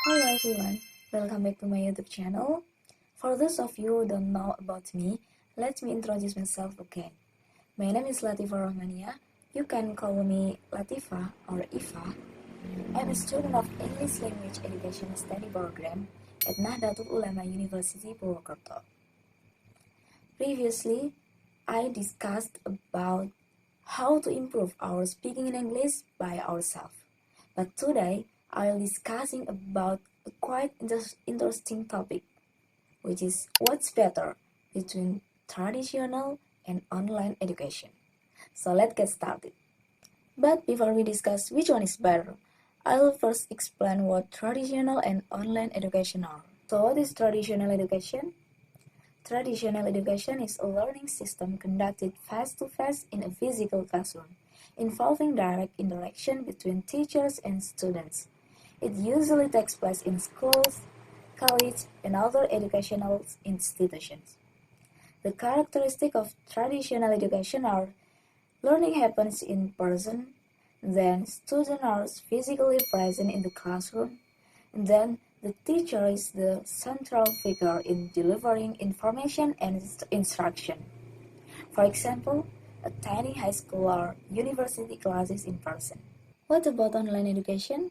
Hello everyone, welcome back to my YouTube channel. For those of you who don't know about me, let me introduce myself again. My name is Latifa Rahmania. You can call me Latifa or Ifa. I'm a student of English Language Education Study Program at Nahdlatul Ulama University Purwokerto. Previously, I discussed about how to improve our speaking in English by ourselves. But today, I'll discussing about a quite interesting topic, which is what's better between traditional and online education. So let's get started. But before we discuss which one is better, I'll first explain what traditional and online education are. So what is traditional education? Traditional education is a learning system conducted face-to-face in a physical classroom, involving direct interaction between teachers and students. It usually takes place in schools, colleges, and other educational institutions. The characteristics of traditional education are learning happens in person, then students are physically present in the classroom, and then the teacher is the central figure in delivering information and instruction. For example, attending high school or university classes in person. What about online education?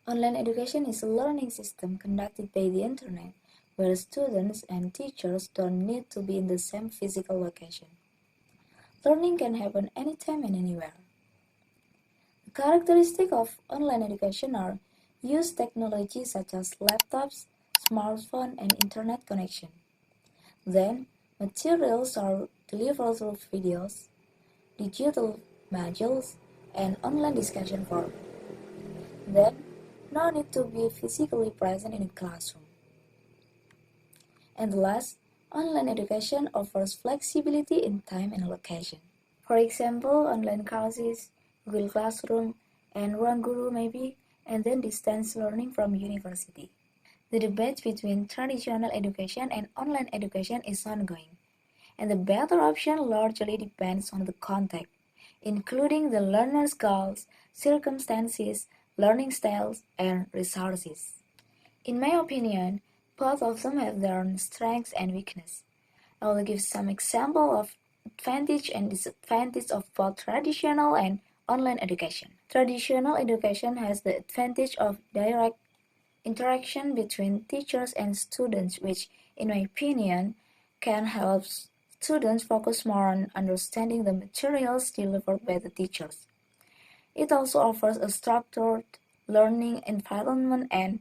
Online education is a learning system conducted by the internet, where students and teachers don't need to be in the same physical location. Learning can happen anytime and anywhere. The characteristics of online education are use technology such as laptops, smartphone, and internet connection. Then, materials are delivered through videos, digital modules, and online discussion forums. Then, no need to be physically present in a classroom. And last, online education offers flexibility in time and location. For example, online classes, Google Classroom, and Guru maybe, and then distance learning from university. The debate between traditional education and online education is ongoing, and the better option largely depends on the context, including the learner's goals, circumstances, learning styles, and resources. In my opinion, both of them have their own strengths and weaknesses. I will give some example of advantage and disadvantage of both traditional and online education. Traditional education has the advantage of direct interaction between teachers and students, which, in my opinion, can help students focus more on understanding the materials delivered by the teachers. It also offers a structured learning environment and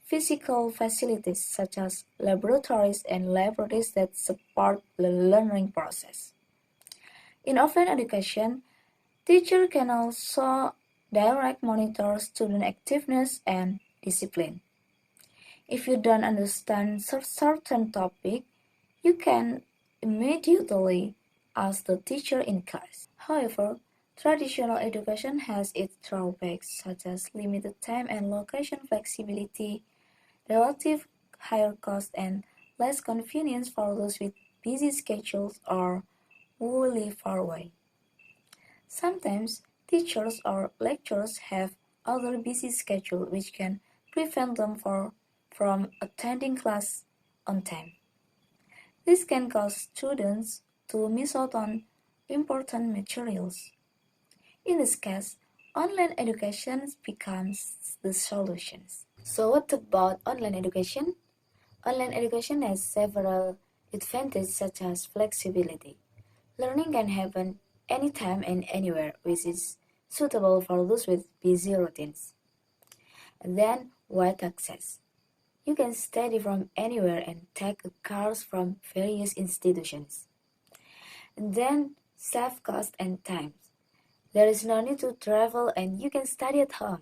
physical facilities such as laboratories and libraries that support the learning process. In offline education, teachers can also direct monitor student activeness and discipline. If you don't understand certain topic, you can immediately ask the teacher in class. However, traditional education has its drawbacks such as limited time and location flexibility, relative higher cost, and less convenience for those with busy schedules or who live far away. Sometimes teachers or lecturers have other busy schedules which can prevent them from attending class on time. This can cause students to miss out on important materials. In this case, online education becomes the solution. So what about online education? Online education has several advantages such as flexibility. Learning can happen anytime and anywhere, which is suitable for those with busy routines. And then wide access. You can study from anywhere and take a course from various institutions. And then save cost and time. There is no need to travel and you can study at home.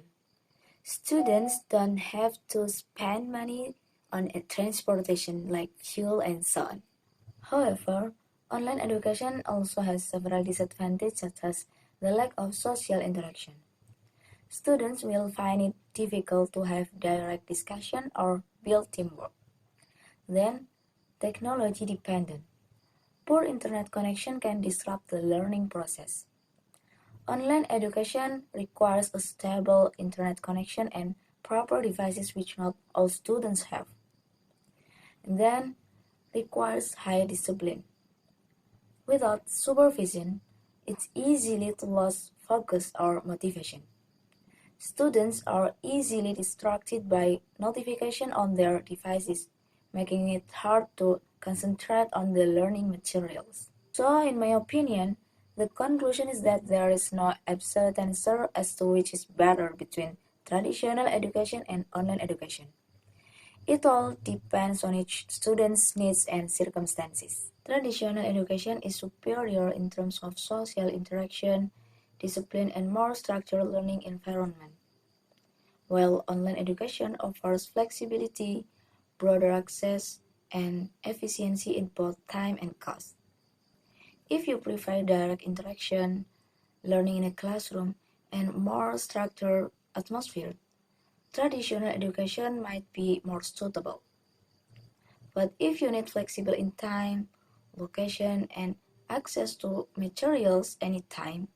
Students don't have to spend money on transportation like fuel and so on. However, online education also has several disadvantages such as the lack of social interaction. Students will find it difficult to have direct discussion or build teamwork. Then, technology dependent. Poor internet connection can disrupt the learning process. Online education requires a stable internet connection and proper devices which not all students have. And then requires high discipline. Without supervision, it's easily to lose focus or motivation. Students are easily distracted by notification on their devices, making it hard to concentrate on the learning materials. So, in my opinion, the conclusion is that there is no absolute answer as to which is better between traditional education and online education. It all depends on each student's needs and circumstances. Traditional education is superior in terms of social interaction, discipline, and more structured learning environment, while online education offers flexibility, broader access, and efficiency in both time and cost. If you prefer direct interaction, learning in a classroom, and more structured atmosphere, traditional education might be more suitable. But if you need flexible in time, location, and access to materials anytime,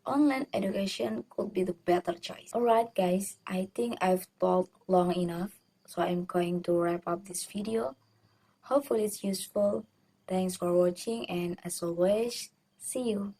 online education could be the better choice. Alright guys, I think I've talked long enough, so I'm going to wrap up this video. Hopefully it's useful. Thanks for watching, and as always, see you.